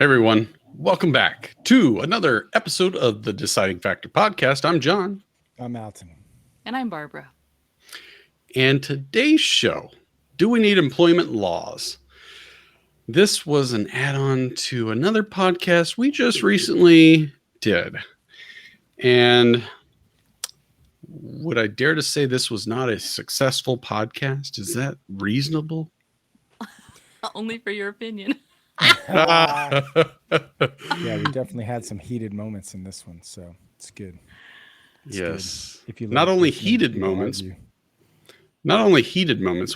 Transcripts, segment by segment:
everyone, welcome back to another episode of the Deciding Factor podcast. I'm John. I'm Alton. And I'm Barbara. And today's show, do we need employment laws? This was an add-on to another podcast we just recently did. And would I dare to say this was not a successful podcast? Is that reasonable? Only for your opinion. Yeah, we definitely had some heated moments in this one, so it's good. It's yes. Good. If you not only heated moments,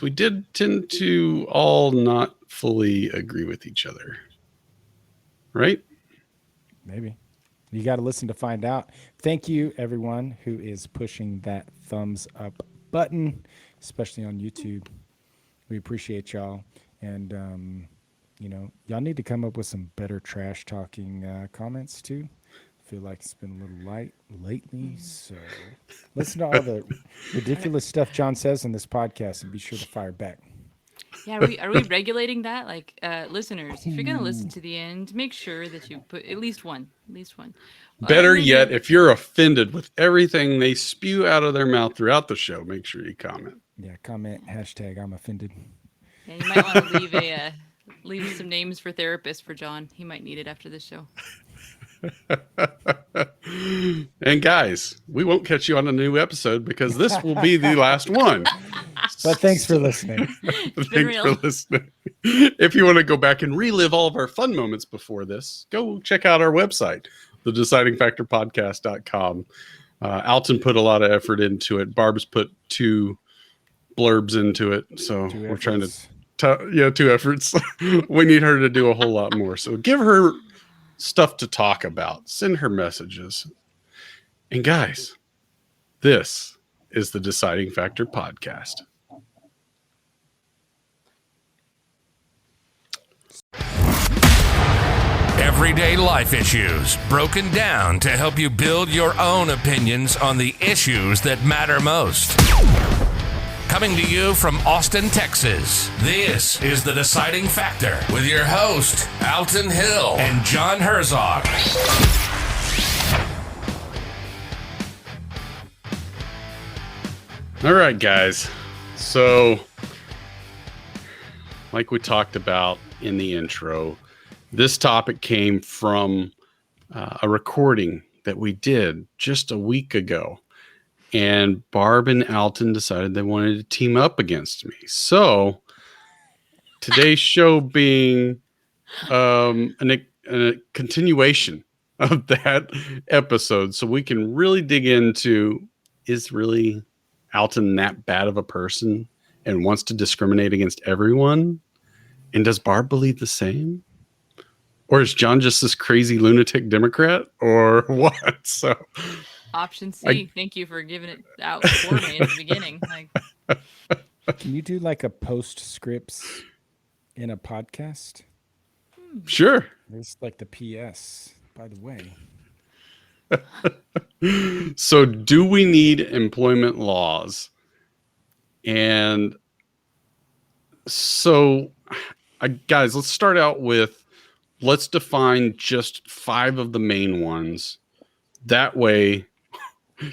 we did tend to all not fully agree with each other. Right? Maybe. You got to listen to find out. Thank you, everyone who is pushing that thumbs up button, especially on YouTube. We appreciate y'all. And, y'all need to come up with some better trash talking comments, too. I feel like it's been a little light lately. So listen to all the ridiculous stuff John says in this podcast and be sure to fire back. Yeah, are we regulating that? Like, listeners, if you're going to listen to the end, make sure that you put at least one. Better yet, if you're offended with everything they spew out of their mouth throughout the show, make sure you comment. Yeah, comment, hashtag I'm offended. Yeah, you might want to leave some names for therapists for John. He might need it after this show. And guys, we won't catch you on a new episode because this will be the last one. But thanks for listening. Thanks for listening. If you want to go back and relive all of our fun moments before this, go check out our website, thedecidingfactorpodcast.com. Alton put a lot of effort into it. Barb's put 2 blurbs into it. So we're trying to 2 efforts. We need her to do a whole lot more. So give her stuff to talk about. Send her messages. And guys, this is the Deciding Factor podcast. Everyday life issues broken down to help you build your own opinions on the issues that matter most. Coming to you from Austin, Texas, this is The Deciding Factor with your host, Alton Hill and John Herzog. All right, guys. So, like we talked about in the intro, this topic came from a recording that we did just a week ago. And Barb and Alton decided they wanted to team up against me. So today's show being a continuation of that episode, so we can really dig into, is really Alton that bad of a person and wants to discriminate against everyone? And does Barb believe the same? Or is John just this crazy lunatic Democrat? Or what? So option C. Thank you for giving it out for me at the beginning. Can you do like a postscripts in a podcast? Sure. There's like the PS, by the way. So do we need employment laws? And so, guys, let's start out with, let's define just 5 of the main ones. That way,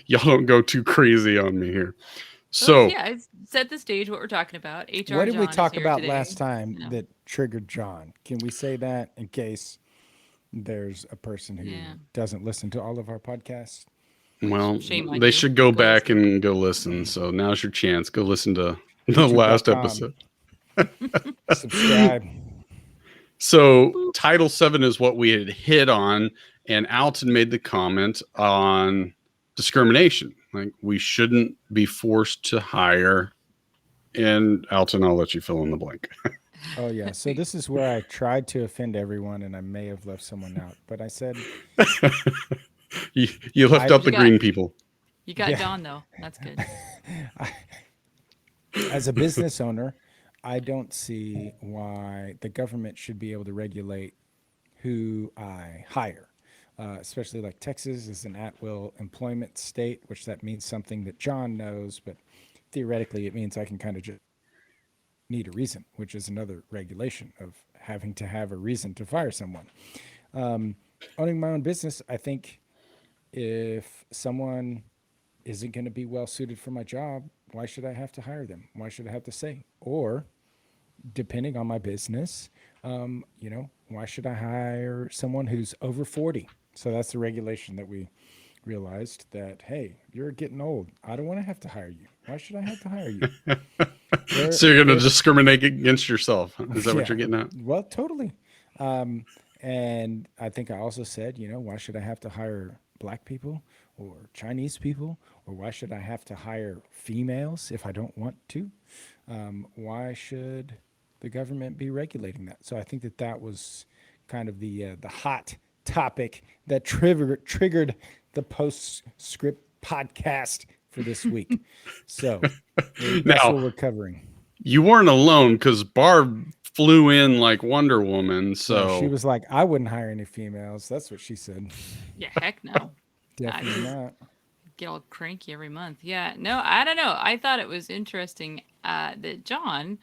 y'all don't go too crazy on me here. So I set the stage what we're talking about. HR. What did we John talk about today. last time that triggered John? Can we say that in case there's a person who doesn't listen to all of our podcasts? Well, they should go back and go listen. So now's your chance. Go listen to the last episode. Subscribe. So Title 7 is what we had hit on, and Alton made the comment on discrimination. Like, we shouldn't be forced to hire. And Alton, I'll let you fill in the blank. Oh, yeah. So this is where I tried to offend everyone, and I may have left someone out. But I said... you left out the green people. You got John, though. That's good. As a business owner, I don't see why the government should be able to regulate who I hire. Especially like Texas is an at-will employment state, which that means something that John knows, but theoretically it means I can kind of just need a reason, which is another regulation of having to have a reason to fire someone. Owning my own business, I think if someone isn't going to be well suited for my job, why should I have to hire them? Why should I have to say? Or depending on my business, why should I hire someone who's over 40? So that's the regulation that we realized that, hey, you're getting old. I don't want to have to hire you. Why should I have to hire you? So you're going to discriminate against yourself. Is that what you're Yeah, getting at? well, totally. And I think I also said, why should I have to hire black people or Chinese people? Or why should I have to hire females if I don't want to? Why should the government be regulating that? So I think that was kind of the hot topic that triggered the postscript podcast for this week. So that's Now, what we're covering. you weren't alone because Barb flew in like Wonder Woman. So She was like, I wouldn't hire any females. That's what she said. Yeah, heck no. Definitely not. Get all cranky every month. Yeah, no, I don't know. I thought it was interesting that John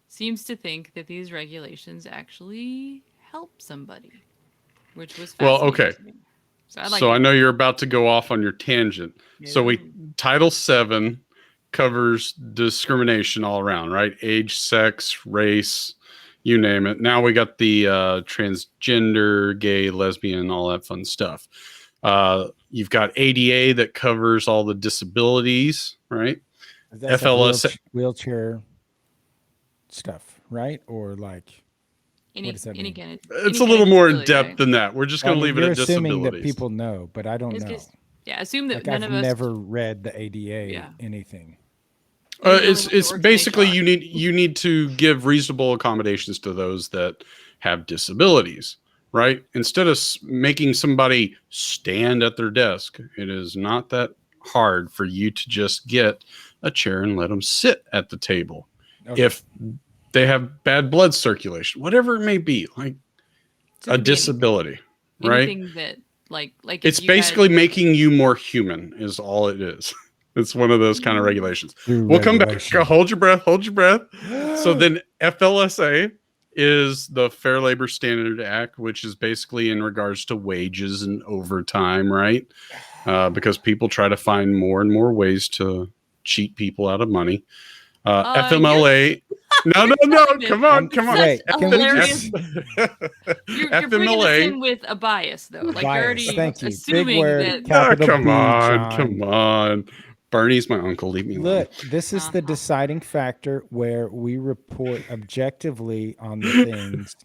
seems to think that these regulations actually help somebody, which was Well, fascinating okay. to me. So I like. So I know you're about to go off on your tangent. So Yeah. Title VII covers discrimination all around, right? Age, sex, race, you name it. Now we got the transgender, gay, lesbian, all that fun stuff. You've got ADA that covers all the disabilities, right? That's FLSA. like wheelchair stuff, right? Or like, what does that mean? It's a little more in depth than that. We're just going to leave it you're at assuming that disabilities. people know, but I don't know. Yeah, assume that Like none I've of us. never read the ADA anything. It's basically you need to give reasonable accommodations to those that have disabilities, right? Instead of making somebody stand at their desk, it is not that hard for you to just get a chair and let them sit at the table. Okay. If they have bad blood circulation, whatever it may be, like a disability, right? Anything that like it's basically making you more human is all it is. It's one of those kind of regulations. We'll come back. Hold your breath. Hold your breath. So then FLSA is the Fair Labor Standard Act, which is basically in regards to wages and overtime, right? Because people try to find more and more ways to cheat people out of money. FMLA. No. Come on. Wait, can we just... You're bringing this in with a bias, though. Like bias. You're already Thank you. assuming Big word. that. Come John. on. Bernie's my uncle. Leave me alone. Look, this is the deciding factor where we report objectively on the things.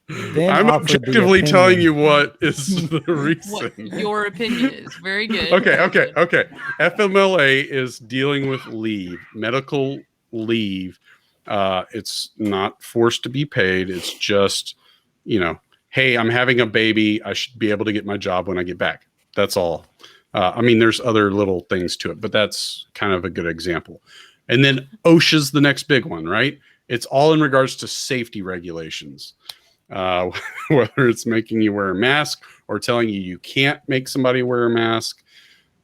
Then I'm objectively telling you what is the reason. What your opinion is. Very good. Okay. FMLA is dealing with leave, medical leave. It's not forced to be paid. It's just, hey, I'm having a baby. I should be able to get my job when I get back. That's all. There's other little things to it, but that's kind of a good example. And then OSHA's the next big one, right? It's all in regards to safety regulations, whether it's making you wear a mask or telling you can't make somebody wear a mask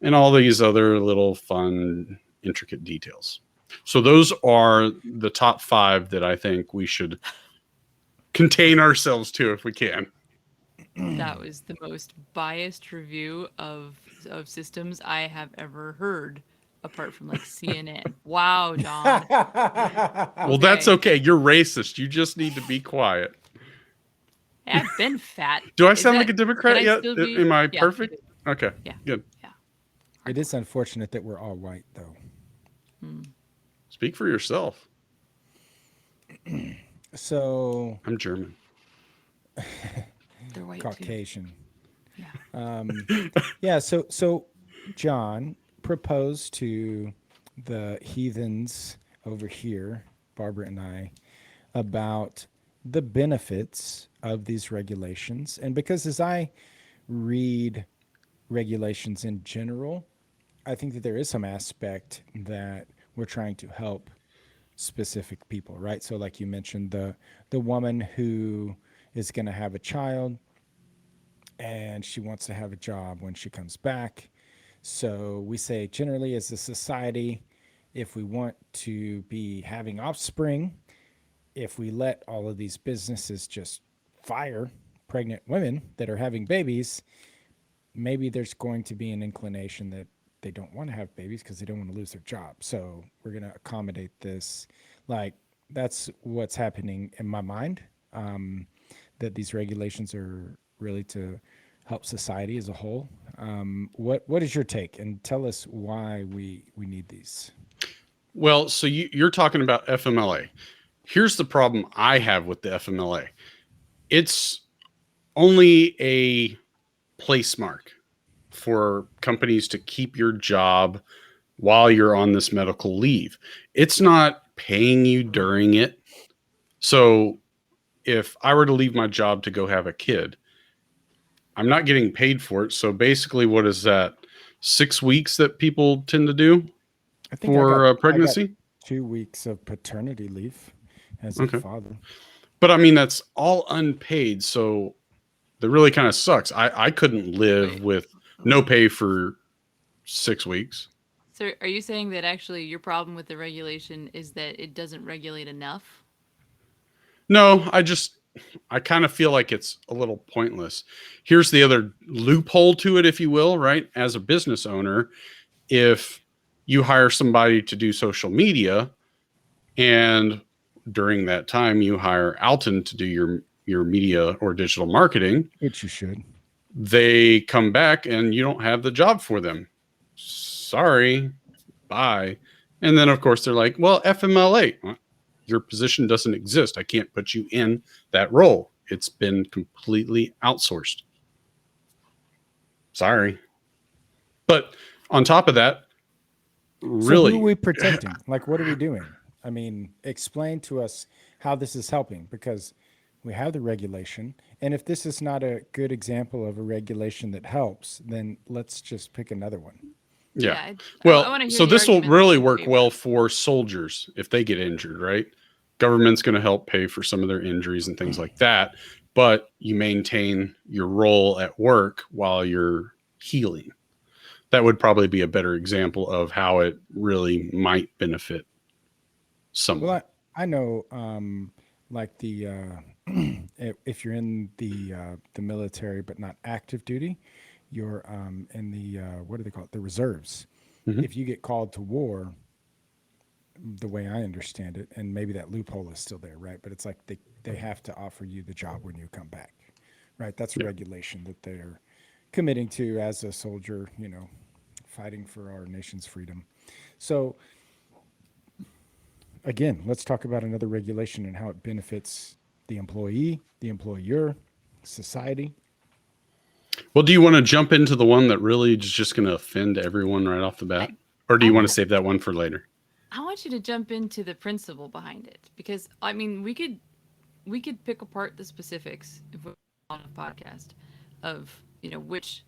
and all these other little fun, intricate details. So those are the top 5 that I think we should contain ourselves to if we can. That was the most biased review of systems I have ever heard, apart from like CNN. Wow, John. Well, that's okay. You're racist. You just need to be quiet. Hey, I've been fat. Do I sound like a Democrat yet? Am I perfect? Okay. Yeah. Good. Yeah. It is unfortunate that we're all white, though. Speak for yourself. So I'm German. They're white Caucasian. Too. Yeah. So John proposed to the heathens over here, Barbara and I, about the benefits of these regulations. And because as I read regulations in general, I think that there is some aspect that we're trying to help specific people, right? So like you mentioned, the woman who is going to have a child and she wants to have a job when she comes back. So we say generally as a society, if we want to be having offspring, if we let all of these businesses just fire pregnant women that are having babies, maybe there's going to be an inclination that they don't want to have babies because they don't want to lose their job. So we're going to accommodate this. Like, that's what's happening in my mind. That these regulations are really to help society as a whole. What is your take? And tell us why we need these. Well, so you're talking about FMLA. Here's the problem I have with the FMLA. It's only a place mark for companies to keep your job while you're on this medical leave. It's not paying you during it. So if I were to leave my job to go have a kid, I'm not getting paid for it. So basically, what is that? 6 weeks that people tend to do I think for I got pregnancy? 2 weeks of paternity leave as a Okay. father. But I mean, that's all unpaid. So that really kind of sucks. I couldn't live with no pay for 6 weeks. So are you saying that actually your problem with the regulation is that it doesn't regulate enough? No, I kind of feel like it's a little pointless. Here's the other loophole to it, if you will, right? As a business owner, if you hire somebody to do social media and during that time you hire Alton to do your media or digital marketing, Which you should. they come back and you don't have the job for them. Sorry, bye. And then of course they're like, well, FMLA, your position doesn't exist. I can't put you in that role. It's been completely outsourced. Sorry. But on top of that, really, So who are we protecting? Like, what are we doing? I mean, explain to us how this is helping, because we have the regulation. And if this is not a good example of a regulation that helps, then let's just pick another one. yeah. I Well, wanna hear so the this will arguments really in work favor. well for soldiers if they get injured, right? Government's going to help pay for some of their injuries and things like that, but you maintain your role at work while you're healing. That would probably be a better example of how it really might benefit someone. Well, I know, like the if you're in the military but not active duty, you're in the what do they call it? The reserves. Mhm. If you get called to war, the way I understand it, and maybe that loophole is still there, right? But it's like they have to offer you the job when you come back, right? That's a Yeah. regulation that they're committing to as a soldier, fighting for our nation's freedom. So again, let's talk about another regulation and how it benefits the employee, the employer, society. Well, do you want to jump into the one that really is just going to offend everyone right off the bat? Or do I you want wanna- to save that one for later? I want you to jump into the principle behind it, because I mean we could pick apart the specifics if we're on a podcast of which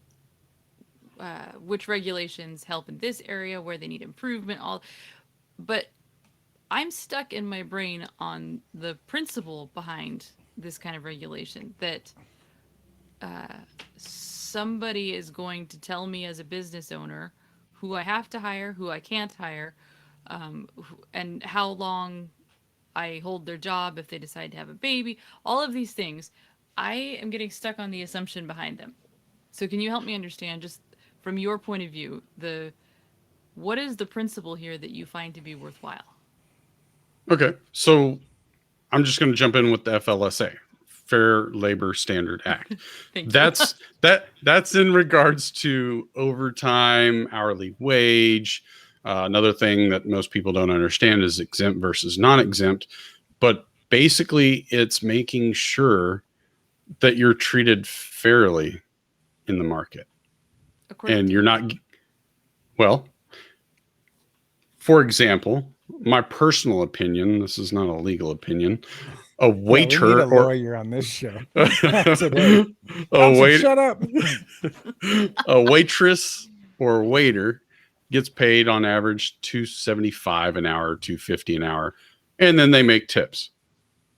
regulations help in this area where they need improvement, but I'm stuck in my brain on the principle behind this kind of regulation, that somebody is going to tell me as a business owner who I have to hire, who I can't hire, and how long I hold their job if they decide to have a baby. All of these things, I am getting stuck on the assumption behind them. So can you help me understand, just from your point of view, what is the principle here that you find to be worthwhile? Okay. So I'm just going to jump in with the FLSA, Fair Labor Standard Act. Thank you. That's in regards to overtime, hourly wage. Another thing that most people don't understand is exempt versus non-exempt. But basically, it's making sure that you're treated fairly in the market. According And to you're not, well, for example, my personal opinion, this is not a legal opinion, a Yeah, we waiter need a or lawyer on this show today. a Thompson, wait shut up. a waitress or waiter gets paid on average $2.75 an hour, $2.50 an hour, and then they make tips.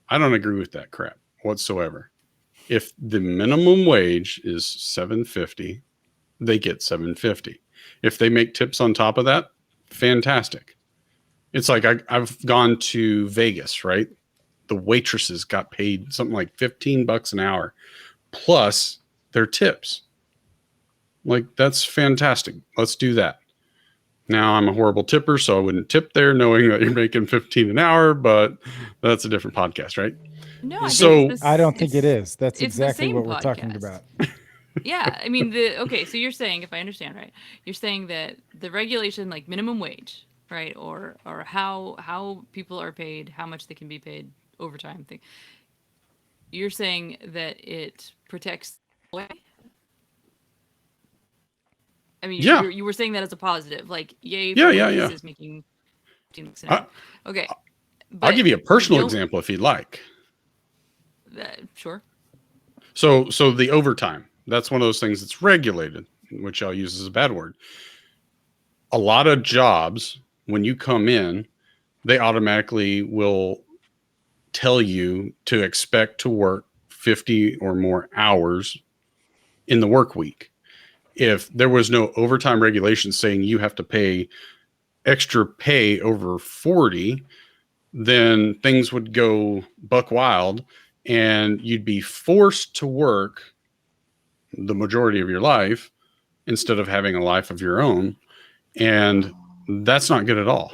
I don't agree with that crap whatsoever. If the minimum wage is $7.50, they get $7.50. If they make tips on top of that, fantastic. It's like I've gone to Vegas, right? the waitresses got paid something like $15 an hour plus their tips. Like, that's fantastic. Let's do that. Now, I'm a horrible tipper, so I wouldn't tip there knowing that you're making 15 an hour, but that's a different podcast, right? No, I So- think it's I don't think it it's- is. That's it's the exactly same what we're talking podcast. about. Yeah, I mean okay, so you're saying, if I understand right, you're saying that the regulation, like minimum wage, right, or how people are paid, how much they can be paid, overtime thing. You're saying that it protects the way. I mean, Yeah. you were saying that as a positive, like yay for Yeah, yeah, waitresses making $15 an hour. Okay, I'll but give you a personal don't- example if you'd like. Sure. So the overtime, that's one of those things that's regulated, which I'll use as a bad word. A lot of jobs, when you come in, they automatically will tell you to expect to work 50 or more hours in the work week. If there was no overtime regulation saying you have to pay extra pay over 40, then things would go buck wild and you'd be forced to work the majority of your life instead of having a life of your own. And that's not good at all.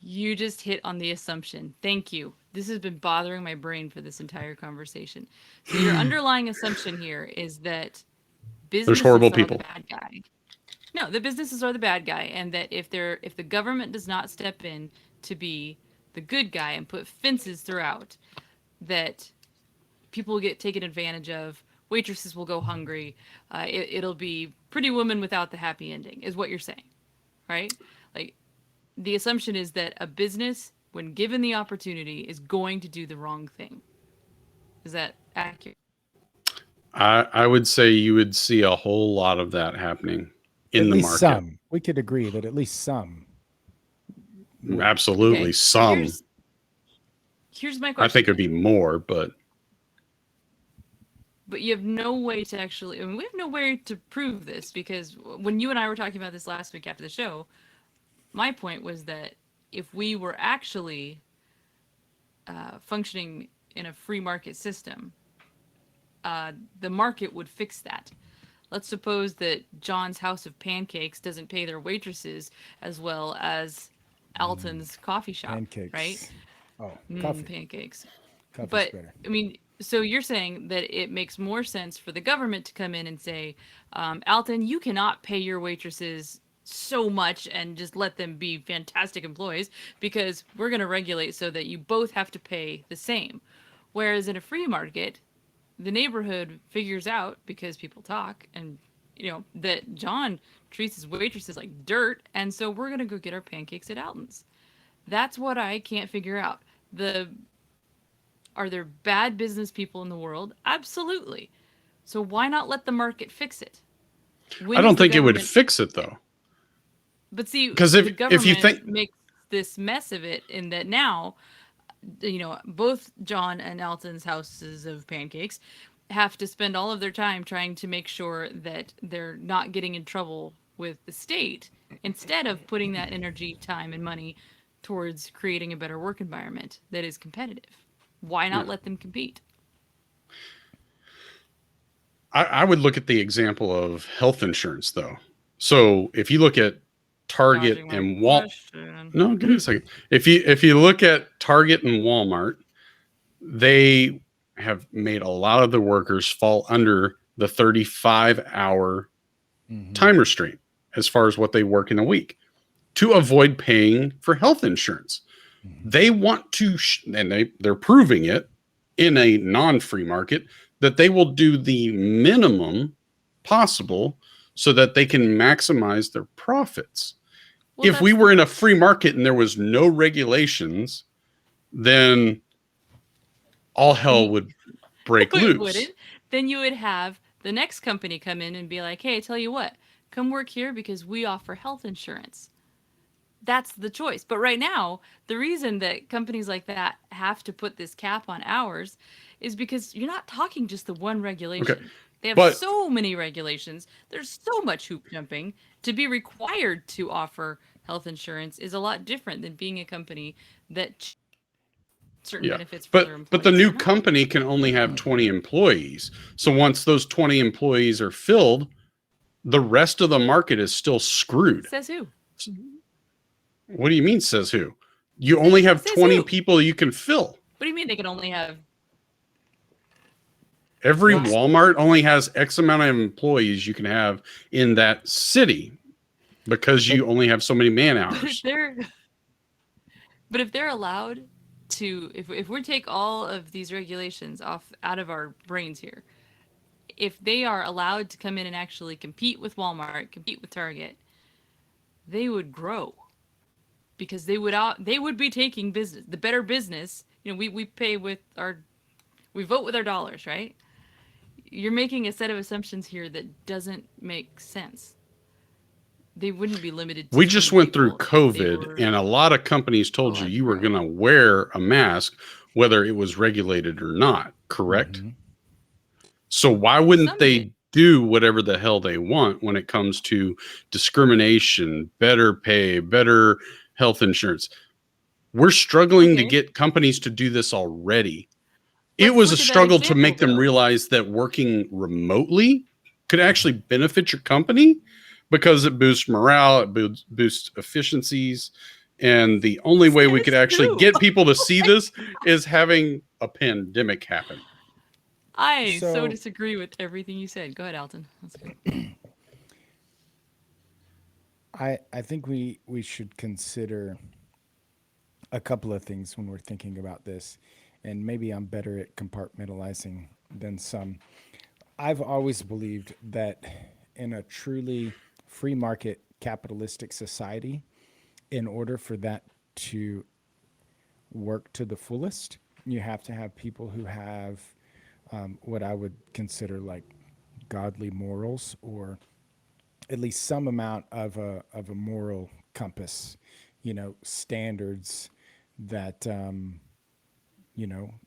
You just hit on the assumption. Thank you. This has been bothering my brain for this entire conversation. So your underlying assumption here is that businesses horrible are people. the bad guy. No, the businesses are the bad guy, and that if the government does not step in to be the good guy and put fences throughout, that people will get taken advantage of. Waitresses will go hungry. It'll be Pretty Woman without the happy ending, is what you're saying, right? Like, the assumption is that a business, when given the opportunity, is going to do the wrong thing. Is that accurate? I would say you would see a whole lot of that happening in At the least market. some. We could agree that at least some. Absolutely, Okay, some. Here's my question. I think it'd be more, but you have no way to actually, we have no way to prove this, because when you and I were talking about this last week after the show, my point was that if we were actually functioning in a free market system, the market would fix that. Let's suppose that John's House of Pancakes doesn't pay their waitresses as well as Alton's coffee shop, Pancakes. right? Oh, coffee. Pancakes. Coffee's But better. I mean, so you're saying that it makes more sense for the government to come in and say, Alton, you cannot pay your waitresses so much and just let them be fantastic employees, because we're going to regulate so that you both have to pay the same. Whereas in a free market, the neighborhood figures out, because people talk, and that John treats his waitresses like dirt, and so we're going to go get our pancakes at Alton's. That's what I can't figure out. Are there bad business people in the world? Absolutely. So why not let the market fix it? When I don't is the think it would government- fix it though. But see, 'Cause the if you government think- makes this mess of it, in that now, both John and Alton's houses of pancakes have to spend all of their time trying to make sure that they're not getting in trouble with the state, instead of putting that energy, time, and money towards creating a better work environment that is competitive. Why not let them compete? I would look at the example of health insurance though. So if you look at Target Dodging my and Walmart, question. no, give me a second. If you look at Target and Walmart, they have made a lot of the workers fall under the 35-hour time restraint as far as what they work in a week, to avoid paying for health insurance. They want to, and they're proving it in a non-free market, that they will do the minimum possible so that they can maximize their profits. Well, If we were in a free market and there was no regulations, then all hell would break it loose. wouldn't. Then you would have the next company come in and be like, hey, I tell you what, come work here because we offer health insurance. That's the choice. But right now, the reason that companies like that have to put this cap on hours is because you're not talking just the one regulation. Okay, They have but- so many regulations. There's so much hoop jumping. To be required to offer health insurance is a lot different than being a company that certain Yeah. benefits for their employees. But the new or not. company can only have 20 employees. So once those 20 employees are filled, the rest of the market is still screwed. Says who? What do you mean, says who? You only have Says 20 who? people you can fill. What do you mean they can only have? Every What? Walmart only has X amount of employees you can have in that city because you only have so many man But if hours. they're allowed to, if we take all of these regulations out of our brains here, if they are allowed to come in and actually compete with Walmart, compete with Target, they would grow because they would be taking business, the better business. You know, we pay with we vote with our dollars, right? You're making a set of assumptions here that doesn't make sense. They wouldn't be limited to We just 20 went through people if they COVID, were and a lot of companies told you allowed to you were grow. going to wear a mask, whether it was regulated or not, correct? So why wouldn't Some they did. do whatever the hell they want when it comes to discrimination, better pay, better health insurance? We're struggling to Okay. get companies to do this already. It Let's was a look at that struggle to example, make them though. realize that working remotely could actually benefit your company because it boosts morale, it boosts efficiencies. And the only way we could Says actually who? get people to see this is having a pandemic happen. I so So- disagree with everything you said. Go ahead, Alton. That's good. I think we should consider a couple of things when we're thinking about this, and maybe I'm better at compartmentalizing than some. I've always believed that in a truly free market capitalistic society, in order for that to work to the fullest, you have to have people who have what I would consider like godly morals, or at least some amount of a moral compass, standards that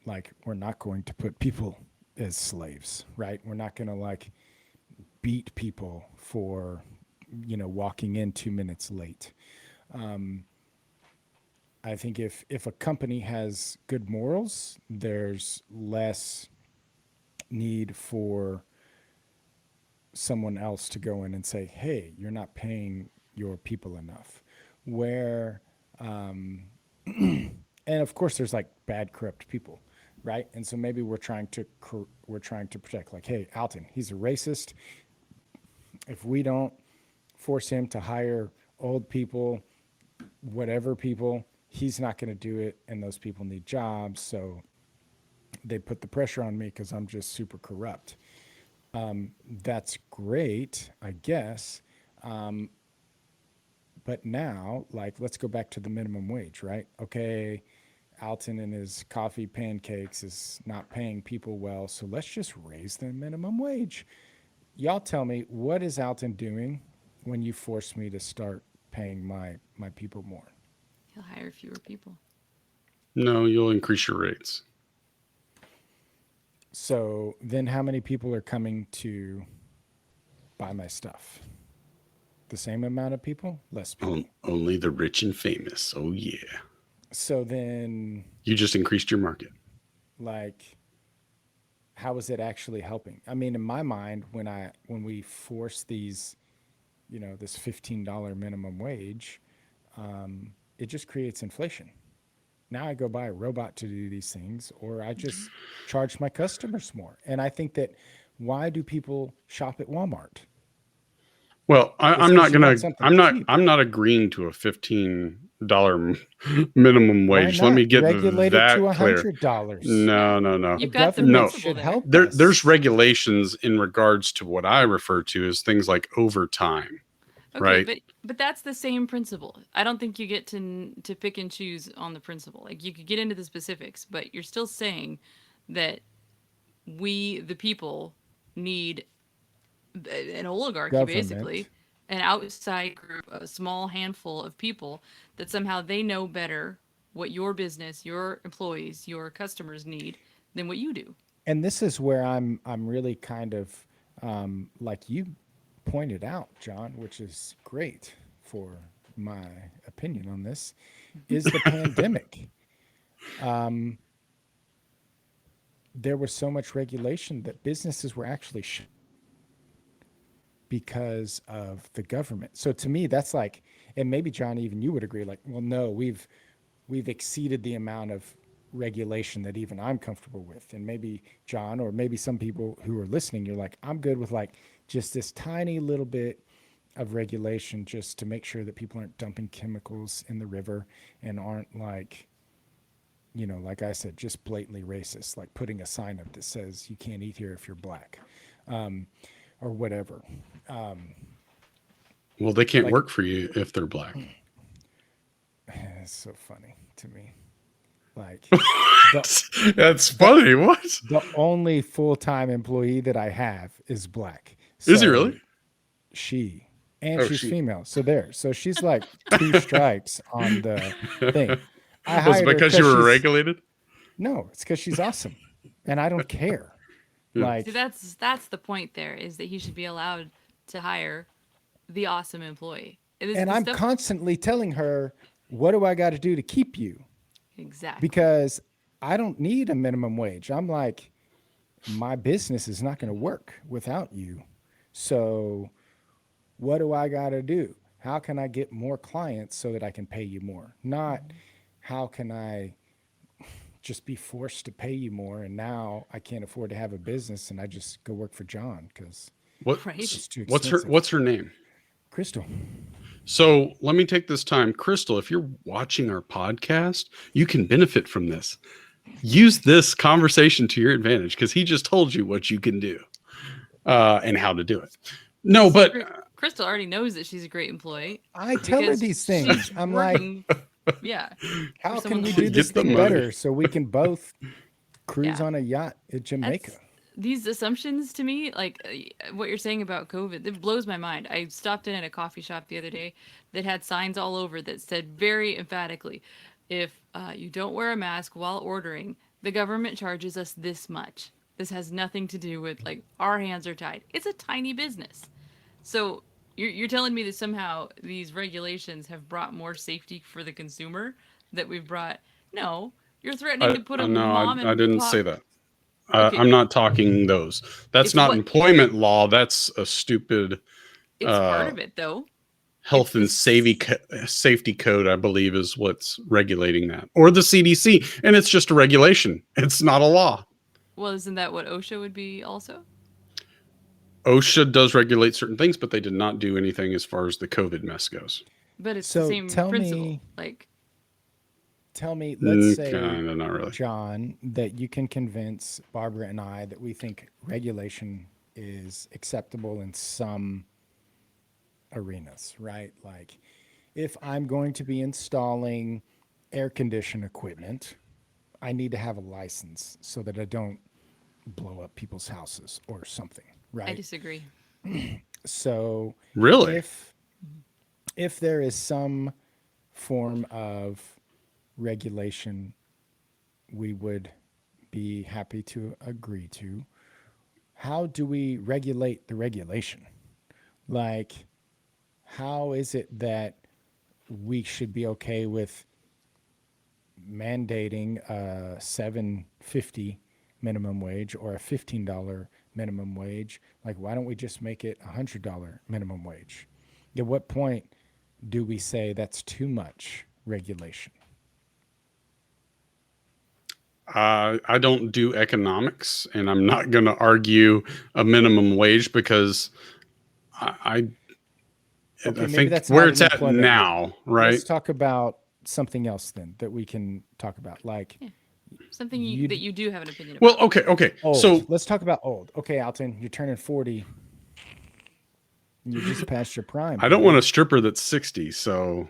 like we're not going to put people as slaves, right? We're not going to like beat people for walking in 2 minutes late. I think if a company has good morals, there's less need for someone else to go in and say, hey, you're not paying your people enough. Where and of course there's like bad corrupt people, right? And so maybe we're trying to protect, like, hey, Alton, he's a racist. If we don't force him to hire old people, whatever people, he's not going to do it, and those people need jobs, so they put the pressure on me because I'm just super corrupt. That's great, I guess. But now, like, let's go back to the minimum wage, right? Okay, Alton and his coffee pancakes is not paying people well, so let's just raise the minimum wage. Y'all tell me, what is Alton doing when you force me to start paying my people more? He'll hire fewer people. No, you'll increase your rates. So then how many people are coming to buy my stuff? The same amount of people? Less people? Only the rich and famous. Oh, yeah. So then, You just increased your market. like, how is it actually helping? I mean, in my mind, when we force these, this $15 minimum wage, it just creates inflation. Now I go buy a robot to do these things, or I just charge my customers more. And I think that, why do people shop at Walmart? Well, It's I'm 'cause not you want gonna. something cheap. I'm not agreeing to a $15 minimum Why wage. not? Let me get Regulate it to that clear. $100. No. The You've got the government principle should there. help us. There's regulations in regards to what I refer to as things like overtime. Okay, Right. but that's the same principle. I don't think you get to pick and choose on the principle. Like, you could get into the specifics, but you're still saying that we, the people, need an oligarchy, Government. basically, an outside group, a small handful of people that somehow they know better what your business, your employees, your customers need than what you do. And this is where I'm really kind of like you pointed out, John, which is great for my opinion on this, is the pandemic. there was so much regulation that businesses were actually because of the government. So to me, that's like, and maybe John, even you would agree, like, well, no, we've exceeded the amount of regulation that even I'm comfortable with. And maybe John, or maybe some people who are listening, you're like, I'm good with like just this tiny little bit of regulation just to make sure that people aren't dumping chemicals in the river and aren't like, you know, like I said, just blatantly racist, like putting a sign up that says you can't eat here if you're black, or whatever. Well, they can't Like, work for you if they're black. it's so funny to me. Like, That's funny. What? the only full-time employee that I have is black. Is he So really? she, and Oh, she's she. female. So there. So she's like two strikes on the thing. I Was it hired her because you because were she's regulated? no, it's because she's awesome, and I don't care. Yeah. Like, See, that's the point. There is that he should be allowed to hire the awesome employee. It is and the I'm stuff constantly telling her, what do I got to do to keep you? exactly. Because I don't need a minimum wage. I'm like, my business is not going to work without you. So what do I got to do? How can I get more clients so that I can pay you more? Not how can I just be forced to pay you more and now I can't afford to have a business and I just go work for John because Right. it's too What's expensive. what's her name? Crystal. So let me take this time, Crystal. If you're watching our podcast, you can benefit from this. Use this conversation to your advantage because he just told you what you can do and how to do it. No, but Crystal already knows that she's a great employee. I tell her because these things. she's I'm like, working, yeah. how for can someone we like do you. this Get the thing money. better so we can both cruise Yeah. on a yacht in Jamaica? These assumptions to me, like what you're saying about COVID, it blows my mind. I stopped in at a coffee shop the other day that had signs all over that said very emphatically, if you don't wear a mask while ordering, the government charges us this much. This has nothing to do with like our hands are tied. It's a tiny business. So you're telling me that somehow these regulations have brought more safety for the consumer that we've brought? No, you're threatening to put a no, mom I and didn't pop. say that. Okay, I'm not talking those. That's it's not what employment law. That's a stupid it's part uh, of it though. It's health and this. safety code, I believe, is what's regulating that, or the CDC. And it's just a regulation. It's not a law. Well, isn't that what OSHA would be also? OSHA does regulate certain things, but they did not do anything as far as the COVID mess goes. But it's the So same principle. Like, tell me, let's say, Kind of, not really. John, that you can convince Barbara and I that we think regulation is acceptable in some arenas, right? Like, if I'm going to be installing air condition equipment, I need to have a license so that I don't blow up people's houses or something, I right? disagree. So Really? if there is some form of regulation we would be happy to agree to, how do we regulate the regulation? Like, how is it that we should be okay with mandating a $7.50 minimum wage or a $15 minimum wage? Like, why don't we just make it $100 minimum wage? At what point do we say that's too much regulation? I don't do economics, and I'm not going to argue a minimum wage because I Okay, maybe think that's where not it's an at employment law. now, right? Let's talk about something else then that we can talk about, like Something You'd- that you do have an opinion Well, about. okay. old. So Let's talk about old. Okay, Alton, you're turning 40. You're just past your prime. I don't buddy. want a stripper that's 60. So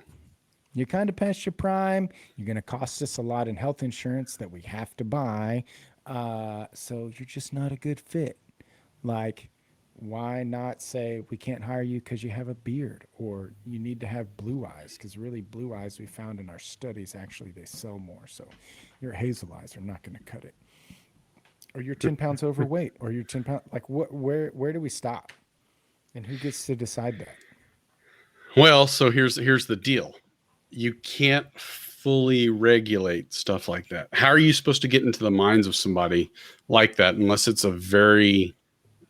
You're kind of past your prime. You're going to cost us a lot in health insurance that we have to buy. So you're just not a good fit. Like, why not say we can't hire you because you have a beard or you need to have blue eyes? Because really, blue eyes we found in our studies actually they sell more. So your hazel eyes are not going to cut it. Or you're 10 pounds overweight, or you're 10 pounds. Like, where do we stop? And who gets to decide that? well, so here's the deal. You can't fully regulate stuff like that? How are you supposed to get into the minds of somebody like that unless it's a very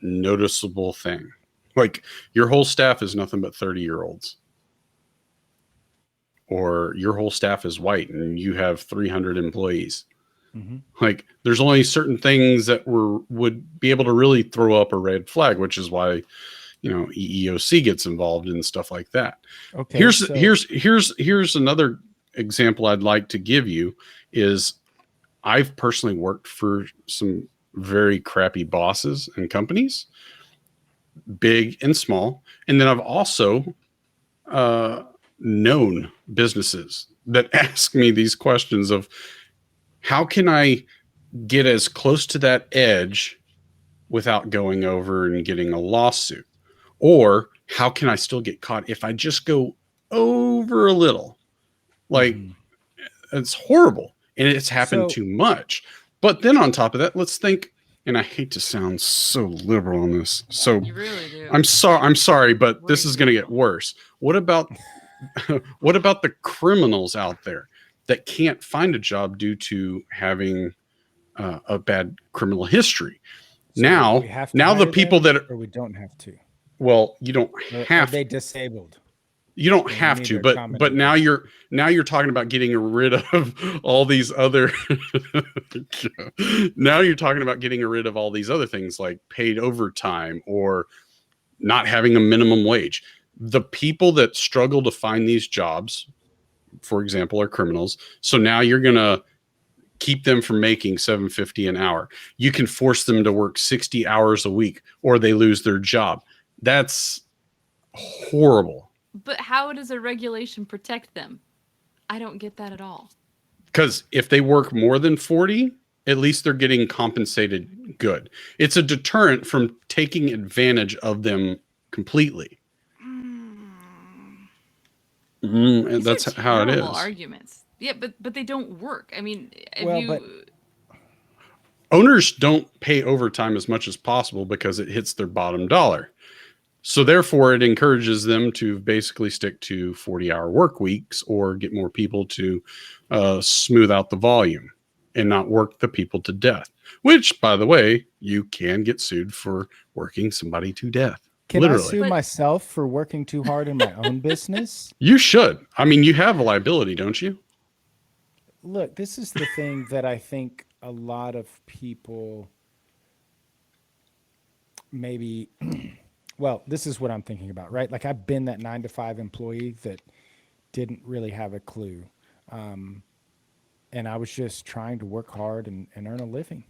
noticeable thing? Like your whole staff is nothing but 30-year-olds. Or your whole staff is white and you have 300 employees. Mm-hmm. Like there's only certain things that would be able to really throw up a red flag, which is why, EEOC gets involved in stuff like that. Okay. Here's another example I'd like to give you is I've personally worked for some very crappy bosses and companies, big and small. And then I've also known businesses that ask me these questions of how can I get as close to that edge without going over and getting a lawsuit? Or how can I still get caught if I just go over a little? Like, it's horrible. And it's happened too much. But then on top of that, let's think, and I hate to sound so liberal on this. So You really do. I'm sorry, but this is going to get worse. What about the criminals out there that can't find a job due to having a bad criminal history? So now the people that or we don't have to. Well, you don't have. Are they disabled? You don't have to, but now you're talking about getting rid of all these other. Now you're talking about getting rid of all these other things like paid overtime or not having a minimum wage. The people that struggle to find these jobs, for example, are criminals. So now you're gonna keep them from making $7.50 an hour. You can force them to work 60 hours a week, or they lose their job. That's horrible. But how does a regulation protect them? I don't get that at all. Because if they work more than 40, at least they're getting compensated good. It's a deterrent from taking advantage of them completely. And that's how it is. Arguments. Yeah, but they don't work. I mean, owners don't pay overtime as much as possible because it hits their bottom dollar. So therefore, it encourages them to basically stick to 40-hour work weeks or get more people to smooth out the volume and not work the people to death, which, by the way, you can get sued for working somebody to death. Can literally. I sue myself for working too hard in my own business? You should. I mean, you have a liability, don't you? Look, this is the thing that I think a lot of people maybe... Well, this is what I'm thinking about, right? Like I've been that 9-to-5 employee that didn't really have a clue. And I was just trying to work hard and earn a living,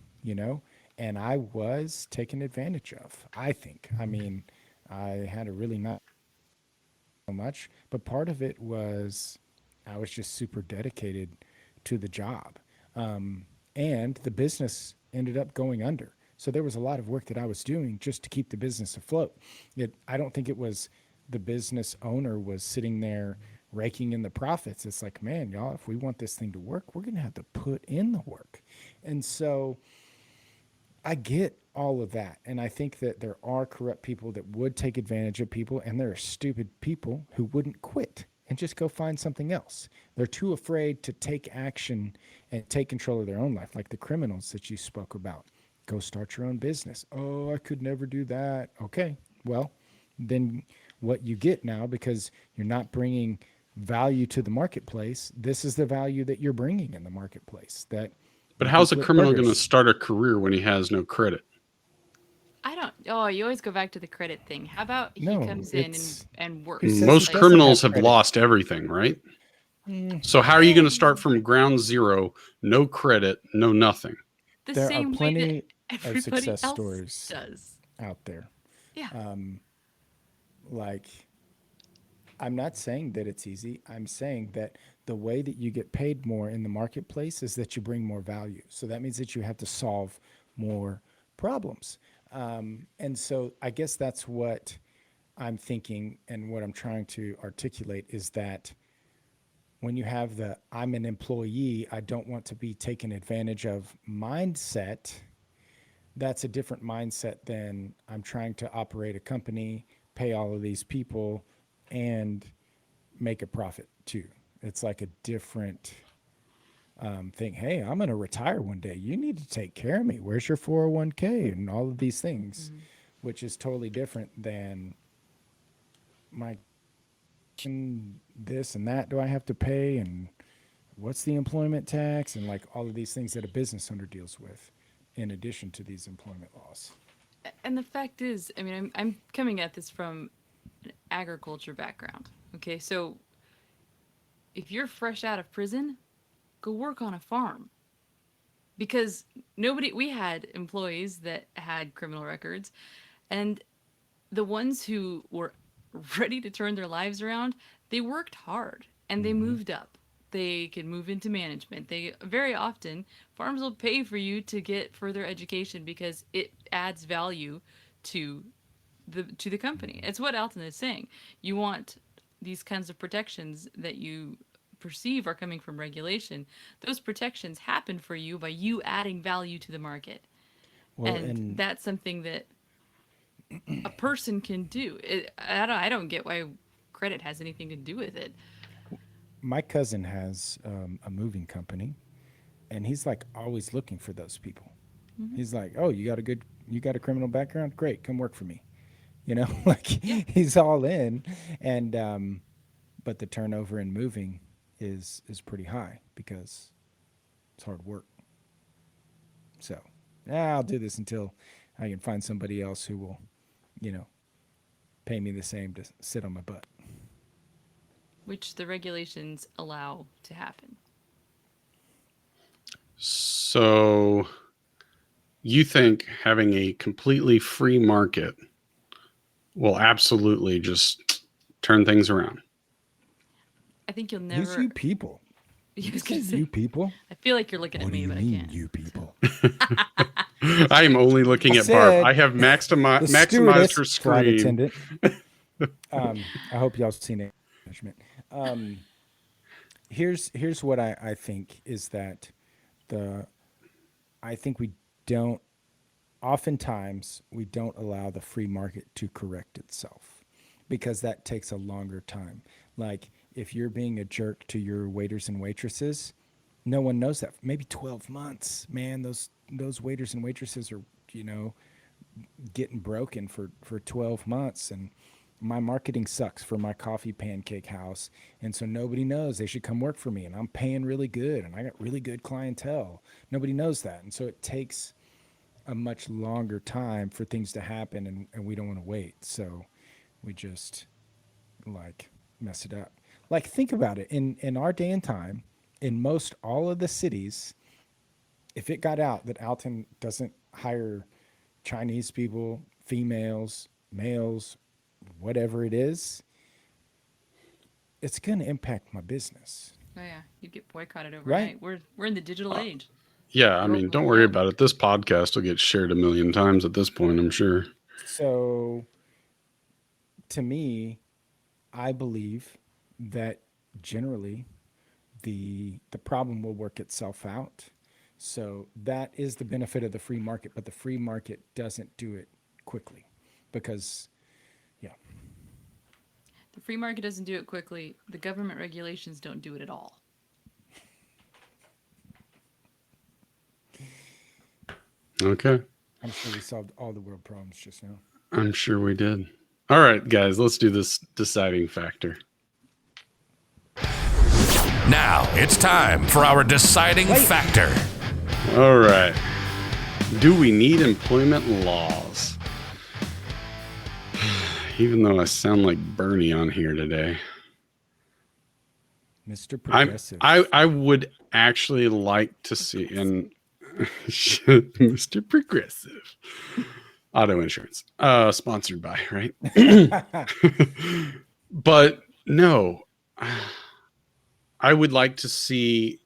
and I was taken advantage of, I think. I mean, I had a really not so much, but part of it was I was just super dedicated to the job. And the business ended up going under. So there was a lot of work that I was doing just to keep the business afloat. I don't think it was the business owner was sitting there raking in the profits. It's like, man, y'all, if we want this thing to work, we're going to have to put in the work. And so I get all of that. And I think that there are corrupt people that would take advantage of people, and there are stupid people who wouldn't quit and just go find something else. They're too afraid to take action and take control of their own life, like the criminals that you spoke about. Go start your own business. Oh, I could never do that. Okay, well, then what you get now, because you're not bringing value to the marketplace, this is the value that you're bringing in the marketplace. But how's a criminal going to start a career when he has no credit? I don't. Oh, you always go back to the credit thing. How about he comes in and works? Most criminals have lost everything, right? So how are you going to start from ground zero, no credit, no nothing? There are plenty of success else stories does. out there. Yeah. Like, I'm not saying that it's easy. I'm saying that the way that you get paid more in the marketplace is that you bring more value. So that means that you have to solve more problems. And so I guess that's what I'm thinking, and what I'm trying to articulate is that when you have the I'm an employee, I don't want to be taken advantage of mindset, that's a different mindset than I'm trying to operate a company, pay all of these people, and make a profit too. It's like a different think, hey, I'm going to retire one day. You need to take care of me. Where's your 401k and all of these things, which is totally different than my this and that do I have to pay, and what's the employment tax, and like all of these things that a business owner deals with in addition to these employment laws. And the fact is, I mean, I'm coming at this from an agriculture background. Okay, so if you're fresh out of prison, go work on a farm. Because we had employees that had criminal records, and the ones who were ready to turn their lives around, they worked hard and they moved up. They could move into management. They very often, farms will pay for you to get further education because it adds value to the company. It's what Alton is saying. You want these kinds of protections that you perceive are coming from regulation. Those protections happen for you by you adding value to the market. Well, and that's something that a person can do. I don't get why credit has anything to do with it. my cousin has a moving company, and he's like always looking for those people. He's like, oh, you got a criminal background? Great, come work for me. Like he's all in, and but the turnover in moving is pretty high because it's hard work. So I'll do this until I can find somebody else who will, pay me the same to sit on my butt. Which the regulations allow to happen. So you think having a completely free market will absolutely just turn things around? I think you'll never. Who's you people? I was gonna say, You people? I feel like you're looking at me, but I can't. You people? I am only looking at Barb. I have maximized her Flight screen. attendant. I hope y'all seen it. Management. Here's what I think is that I think we don't. Oftentimes, we don't allow the free market to correct itself because that takes a longer time. Like if you're being a jerk to your waiters and waitresses, no one knows that. Maybe 12 months, man. Those waiters and waitresses are, getting broken for 12 months, and my marketing sucks for my coffee pancake house, and so nobody knows they should come work for me, and I'm paying really good, and I got really good clientele. Nobody knows that, and so it takes a much longer time for things to happen, and we don't want to wait, so we just like mess it up. Like think about it, in our day and time, in most all of the cities, if it got out that Alton doesn't hire Chinese people, females, males, whatever it is, it's going to impact my business. Oh yeah, you'd get boycotted overnight. Right. We're in the digital age. Yeah, I mean, don't worry about it. This podcast will get shared 1 million times at this point, I'm sure. So, to me, I believe that generally the problem will work itself out. So that is the benefit of the free market, but the free market doesn't do it quickly because, yeah. The free market doesn't do it quickly. The government regulations don't do it at all. Okay. I'm sure we solved all the world problems just now. I'm sure we did. All right, guys, let's do this deciding factor. Now it's time for our deciding factor. All right. Do we need employment laws? Even though I sound like Bernie on here today. Mr. Progressive. I would actually like to see, and Mr. Progressive auto insurance, sponsored by, right? But no, I would like to see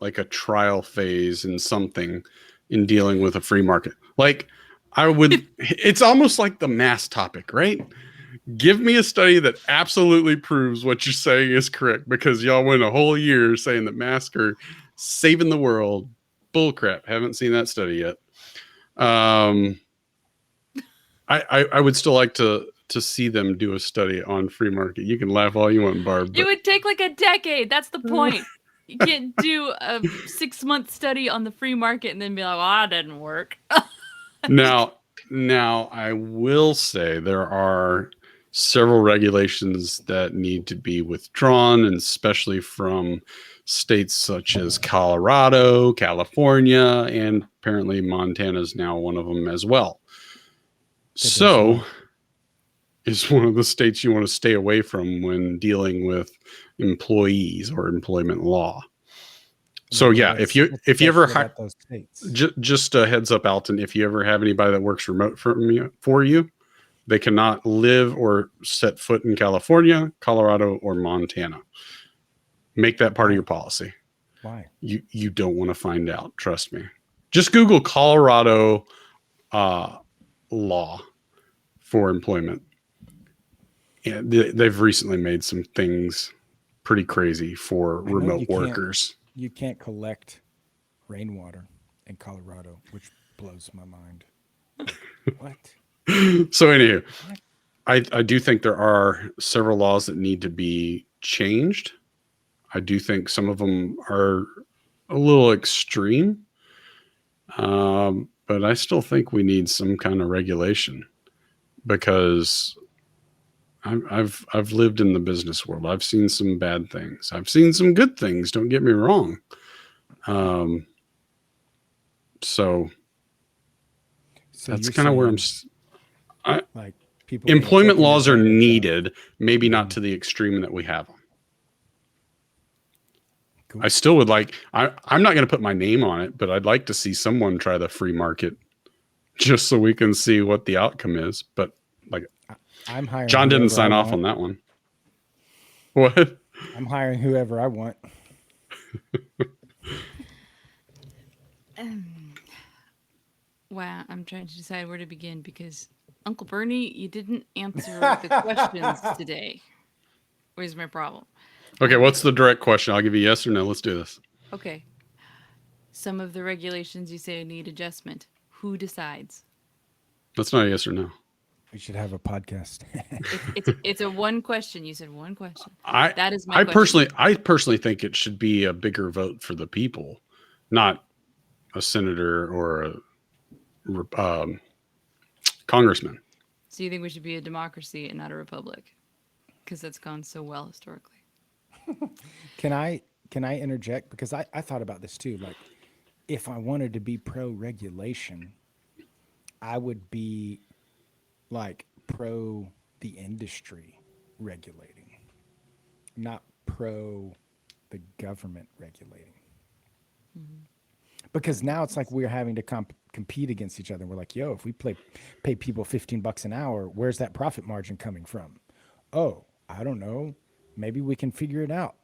like a trial phase in something in dealing with a free market. Like it's almost like the mask topic, right? Give me a study that absolutely proves what you're saying is correct, because y'all went a whole year saying that masks are saving the world. Bullcrap. Haven't seen that study yet. I would still like to see them do a study on free market. You can laugh all you want, Barb. It would take like a decade. That's the point. You can't do a 6-month study on the free market and then be like, well, that didn't work. Now, I will say there are several regulations that need to be withdrawn, and especially from states such as Colorado, California, and apparently Montana is now one of them as well. So, is one of the states you want to stay away from when dealing with employees or employment law. So yeah, if you ever those states. just a heads up, Alton, if you ever have anybody that works remote for you, they cannot live or set foot in California, Colorado, or Montana. Make that part of your policy. Why? You don't want to find out. Trust me. Just Google Colorado law for employment. Yeah, they've recently made some things pretty crazy for remote workers. You can't collect rainwater in Colorado, which blows my mind. What? So anyway, I do think there are several laws that need to be changed. I do think some of them are a little extreme, but I still think we need some kind of regulation, because I've lived in the business world. I've seen some bad things. I've seen some good things. Don't get me wrong. So that's kind of where like people. Employment laws are needed, maybe not to the extreme that we have them. Cool. I still would like. I'm not going to put my name on it, but I'd like to see someone try the free market, just so we can see what the outcome is. But like, I'm hiring. John didn't sign off on that one. What? I'm hiring whoever I want. Wow, I'm trying to decide where to begin, because Uncle Bernie, you didn't answer the questions today. Where's my problem? Okay, what's the direct question? I'll give you yes or no. Let's do this. Okay. Some of the regulations you say need adjustment. Who decides? That's not a yes or no. We should have a podcast. It's a one question. You said one question. That is my question. I personally think it should be a bigger vote for the people, not a senator or a congressman. So you think we should be a democracy and not a republic? Because that's gone so well historically. Can I interject? Because I thought about this too. Like, if I wanted to be pro-regulation, I would be like pro the industry regulating, not pro the government regulating. Mm-hmm. Because now it's like we're having to compete against each other. We're like, yo, if we pay people $15 an hour, where's that profit margin coming from? Oh, I don't know. Maybe we can figure it out.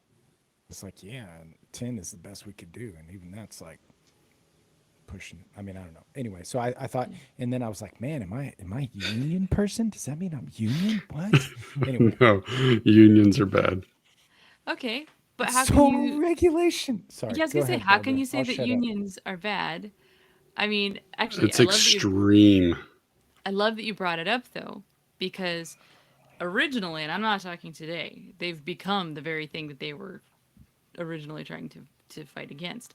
It's like, yeah, 10 is the best we could do. And even that's like pushing. I mean, I don't know. Anyway, so I thought, and then I was like, man, am I a union person? Does that mean I'm union? What? Anyway. No, unions are bad. Okay, but how can you... regulation. Sorry. Yeah, I was going to say, how can you say that unions are bad? I mean, actually, it's extreme. I love that you brought it up, though, because originally, and I'm not talking today, they've become the very thing that they were originally trying to fight against.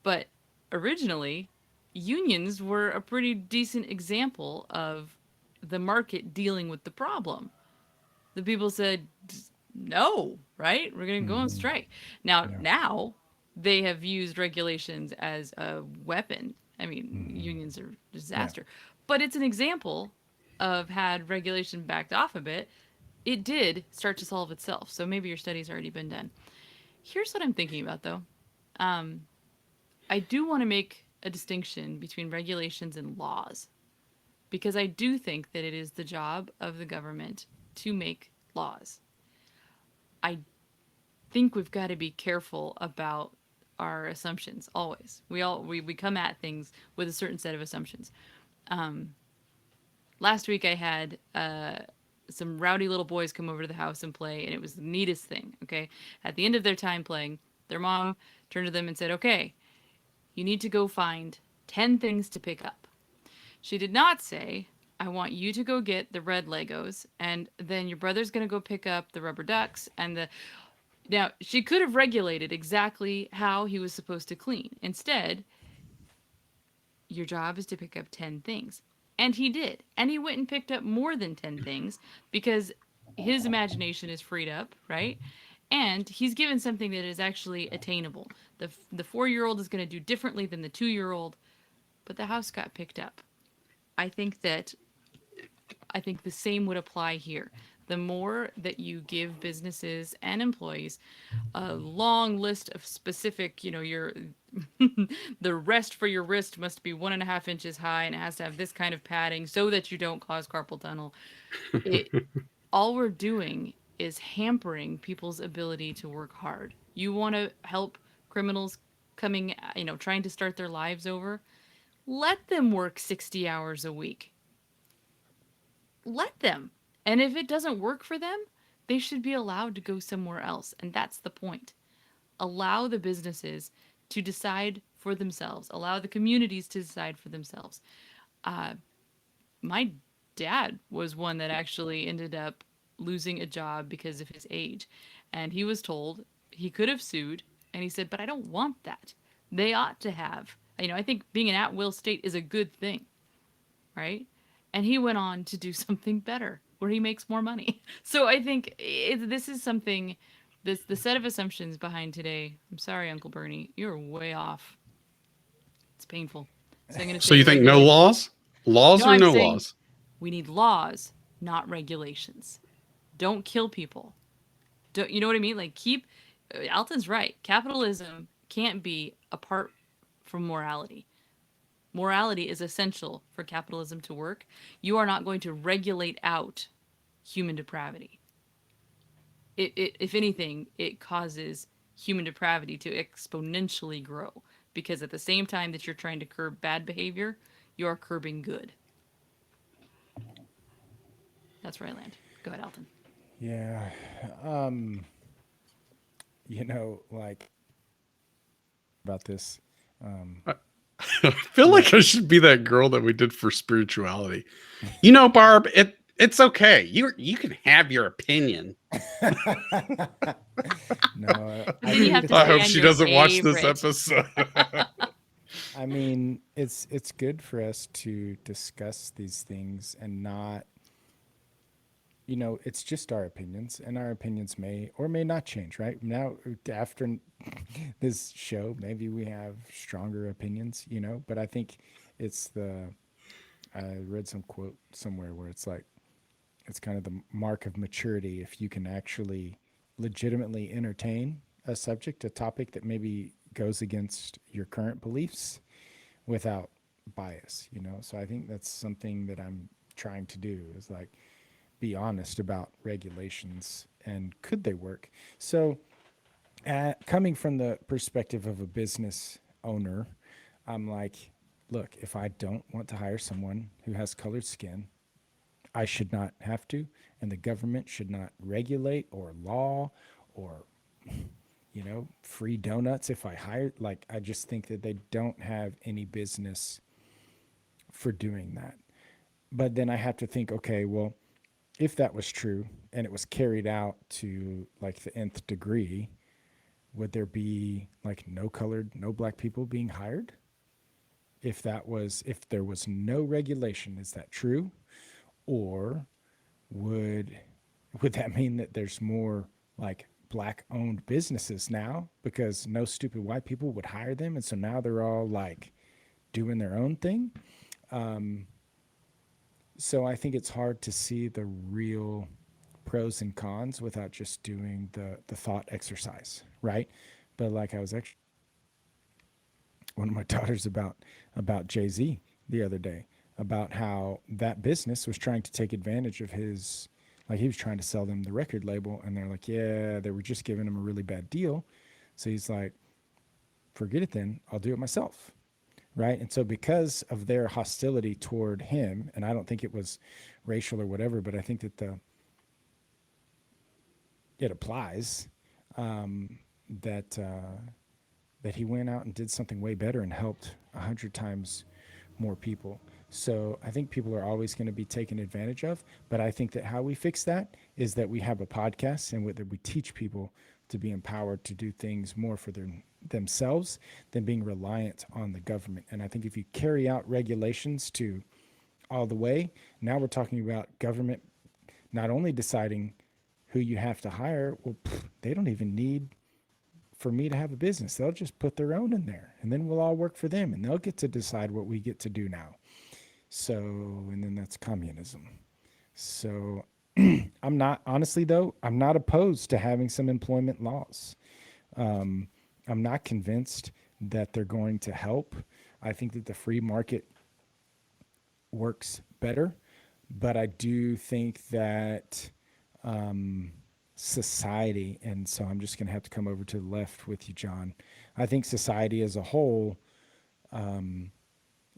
But originally, unions were a pretty decent example of the market dealing with the problem. The people said, no, right? We're going to go on strike. Now they have used regulations as a weapon. I mean, unions are a disaster. Yeah. But it's an example of, had regulation backed off a bit, it did start to solve itself. So maybe your study's already been done. Here's what I'm thinking about, though. I do want to make a distinction between regulations and laws, because I do think that it is the job of the government to make laws. I think we've got to be careful about our assumptions always. We come at things with a certain set of assumptions. Last week I had some rowdy little boys come over to the house and play, and it was the neatest thing, okay? At the end of their time playing, their mom turned to them and said, okay, you need to go find 10 things to pick up. She did not say, I want you to go get the red Legos, and then your brother's going to go pick up the rubber ducks, and Now, she could have regulated exactly how he was supposed to clean. Instead, your job is to pick up 10 things. And he did. And he went and picked up more than 10 things because his imagination is freed up, right? And he's given something that is actually attainable. The 4-year-old is going to do differently than the 2-year-old, but the house got picked up. I think that I think the same would apply here. The more that you give businesses and employees a long list of specific, your the rest for your wrist must be 1.5 inches high and it has to have this kind of padding so that you don't cause carpal tunnel. It all we're doing is hampering people's ability to work hard. You want to help criminals coming, trying to start their lives over? Let them work 60 hours a week. Let them. And if it doesn't work for them, they should be allowed to go somewhere else. And that's the point. Allow the businesses to decide for themselves, allow the communities to decide for themselves. My dad was one that actually ended up losing a job because of his age. And he was told he could have sued. And he said, but I don't want that. They ought to have. I think being an at will state is a good thing, right? And he went on to do something better where he makes more money. So I think this is something, the set of assumptions behind today. I'm sorry, Uncle Bernie, you're way off. It's painful. So I'm going to So say you think no regulate. laws? Laws No, or I'm no saying laws? we need laws, not regulations. Don't kill people. Don't, you know what I mean? Like keep, Alton's right. Capitalism can't be apart from morality. Morality is essential for capitalism to work. You are not going to regulate out human depravity. If anything, it causes human depravity to exponentially grow because at the same time that you're trying to curb bad behavior, you're curbing good. That's where I land. Go ahead, Alton. Yeah. Like about this. I feel like I should be that girl that we did for spirituality. Barb, it's okay. You can have your opinion. No, Then you have to I say hope I'm she your doesn't watch this favorite. episode. I mean, it's good for us to discuss these things and not, it's just our opinions, and our opinions may or may not change. Right now, after this show, maybe we have stronger opinions. But I think it's I read some quote somewhere where it's like it's kind of the mark of maturity if you can actually legitimately entertain a subject, a topic that maybe goes against your current beliefs without bias. So I think that's something that I'm trying to do is like be honest about regulations and could they work. So coming from the perspective of a business owner, I'm like, look, if I don't want to hire someone who has colored skin, I should not have to, and the government should not regulate or law or free donuts if I hire. Like, I just think that they don't have any business for doing that. But then I have to think, okay, well, if that was true and it was carried out to like the nth degree, would there be like no black people being hired? If there was no regulation, is that true? Or would that mean that there's more like black owned businesses now because no stupid white people would hire them, and so now they're all like doing their own thing? So I think it's hard to see the real pros and cons without just doing the thought exercise, right? But like I was actually one of my daughters about Jay-Z the other day, about how that business was trying to take advantage of his, like he was trying to sell them the record label, and they're like, yeah, they were just giving him a really bad deal. So he's like, forget it then, I'll do it myself. Right. And so because of their hostility toward him, and I don't think it was racial or whatever, but I think that it applies, that that he went out and did something way better and helped 100 times more people. So I think people are always going to be taken advantage of, but I think that how we fix that is that we have a podcast and that we teach people to be empowered to do things more for themselves than being reliant on the government. And I think if you carry out regulations to all the way, now we're talking about government not only deciding who you have to hire, well, they don't even need for me to have a business. They'll just put their own in there, and then we'll all work for them, and they'll get to decide what we get to do now. So, and then that's communism. So I'm not, honestly though, I'm not opposed to having some employment laws. I'm not convinced that they're going to help. I think that the free market works better, but I do think that society, and so I'm just going to have to come over to the left with you, John. I think society as a whole,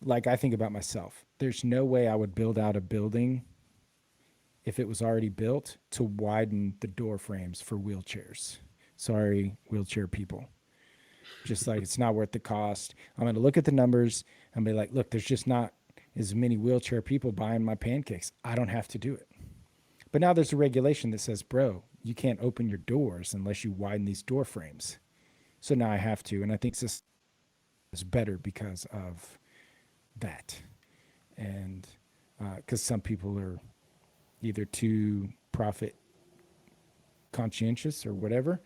like I think about myself, there's no way I would build out a building if it was already built to widen the door frames for wheelchairs. Sorry, wheelchair people. Just like it's not worth the cost. I'm going to look at the numbers and be like, look, there's just not as many wheelchair people buying my pancakes. I don't have to do it. But now there's a regulation that says, bro, you can't open your doors unless you widen these door frames. So now I have to. And I think this is better because of that. And because some people are either too profit conscientious or whatever.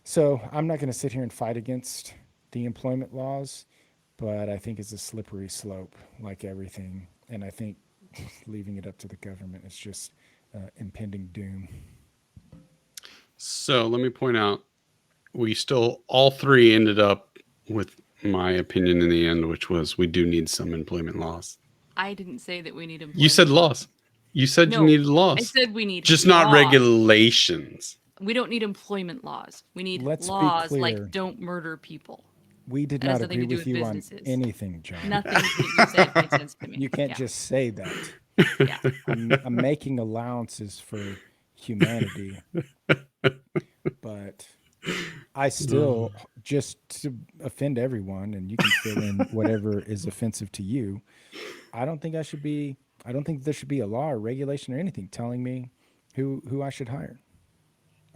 So I'm not going to sit here and fight against the employment laws, but I think it's a slippery slope like everything. And I think leaving it up to the government is just impending doom. So let me point out, we still, all three ended up with my opinion in the end, which was we do need some employment laws. I didn't say that we need employment. You said laws. You said No, you needed laws. I said we need just laws. not regulations. We don't need employment laws. We need Let's be laws clear. like don't murder people. We did That has not nothing agree to do with you businesses. on anything, John. Nothing that you said makes sense to me. You can't Yeah. just say that. Yeah. I'm making allowances for humanity, but I still, just to offend everyone, and you can fill in whatever is offensive to you, I don't think there should be a law or regulation or anything telling me who I should hire.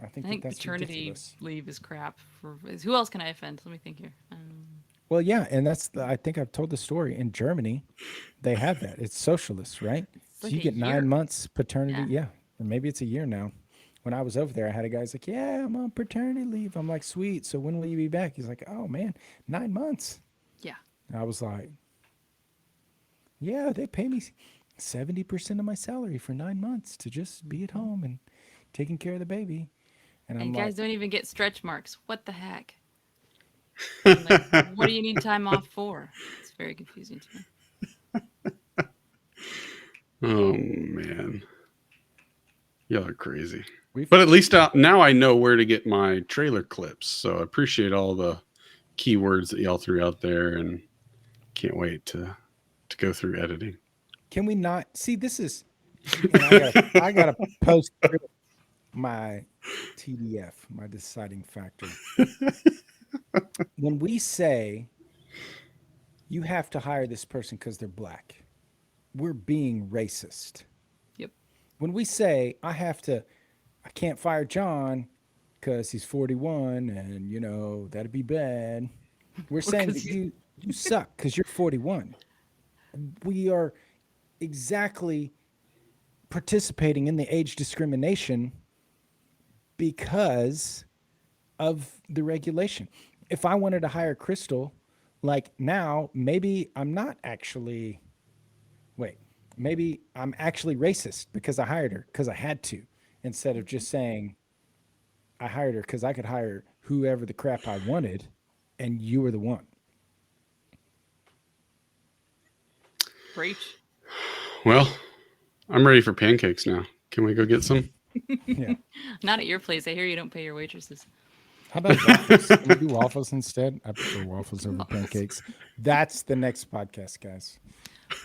I think that's paternity ridiculous. leave is crap. Who else can I offend? Let me think here. Well, yeah, and I think I've told the story. In Germany, they have that. It's socialist, right? So like you a get 9 year. months paternity. Yeah. Yeah. Or maybe it's a year now. When I was over there, I had a guy who's like, yeah, I'm on paternity leave. I'm like, sweet. So when will you be back? He's like, oh, man, 9 months. Yeah. And I was like, yeah, they pay me 70% of my salary for 9 months to just be at home and taking care of the baby. And I'm And like, guys don't even get stretch marks. What the heck? I'm like, what do you need time off for? It's very confusing to me. Oh, man. Y'all are crazy. We've- But at least now I know where to get my trailer clips. So I appreciate all the keywords that y'all threw out there, and can't wait to go through editing. can we not see this is, and I gotta post my TDF, my deciding factor. When we say you have to hire this person because they're black, we're being racist. Yep. When we say I can't fire John because he's 41 and that'd be bad, we're saying that you suck because you're 41. We are exactly participating in the age discrimination because of the regulation. If I wanted to hire Crystal, like now, maybe I'm actually racist because I hired her because I had to, instead of just saying I hired her because I could hire whoever the crap I wanted and you were the one. Preach. Well, I'm ready for pancakes now. Can we go get some? Yeah. Not at your place. I hear you don't pay your waitresses. How about waffles? Can we do waffles instead? I prefer waffles over pancakes. That's the next podcast, guys.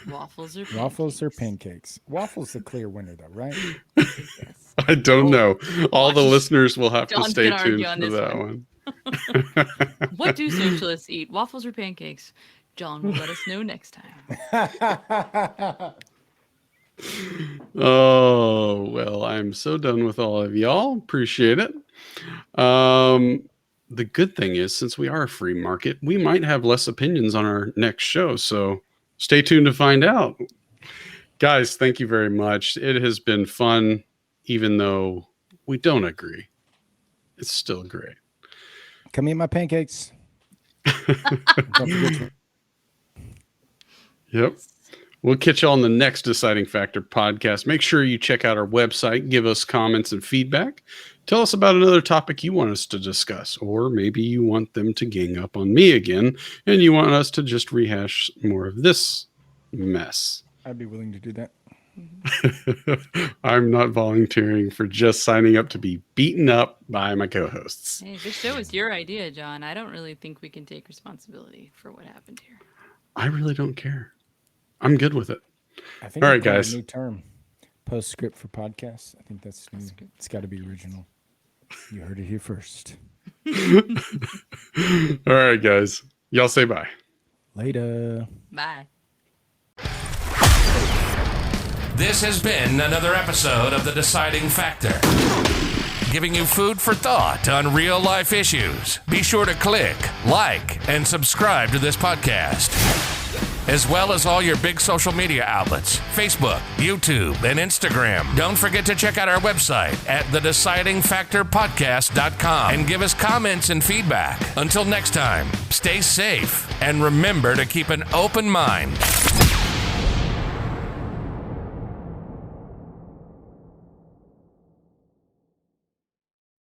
Waffles or pancakes? Waffles or pancakes? Waffles the clear winner, though, right? Yes. I don't know. All the watch. listeners will have to John's stay gonna tuned argue on for this that one. What do socialists eat? Waffles or pancakes? John will let us know next time. Oh, well, I'm so done with all of y'all. Appreciate it. The good thing is, since we are a free market, we might have less opinions on our next show. So stay tuned to find out. Guys, thank you very much. It has been fun, even though we don't agree. It's still great. Come eat my pancakes. Don't forget to- Yep. We'll catch you on the next Deciding Factor podcast. Make sure you check out our website, give us comments and feedback. Tell us about another topic you want us to discuss, or maybe you want them to gang up on me again and you want us to just rehash more of this mess. I'd be willing to do that. I'm not volunteering for just signing up to be beaten up by my co-hosts. Hey, this show is your idea, John. I don't really think we can take responsibility for what happened here. I really don't care. I'm good with it. I think All we right, call it guys. a new term. Postscript for podcasts. I think that's new. It's got to be original. You heard it here first. All right, guys. Y'all say bye. Later. Bye. This has been another episode of The Deciding Factor, giving you food for thought on real life issues. Be sure to click, like, and subscribe to this podcast, as well as all your big social media outlets, Facebook, YouTube, and Instagram. Don't forget to check out our website at thedecidingfactorpodcast.com and give us comments and feedback. Until next time, stay safe and remember to keep an open mind.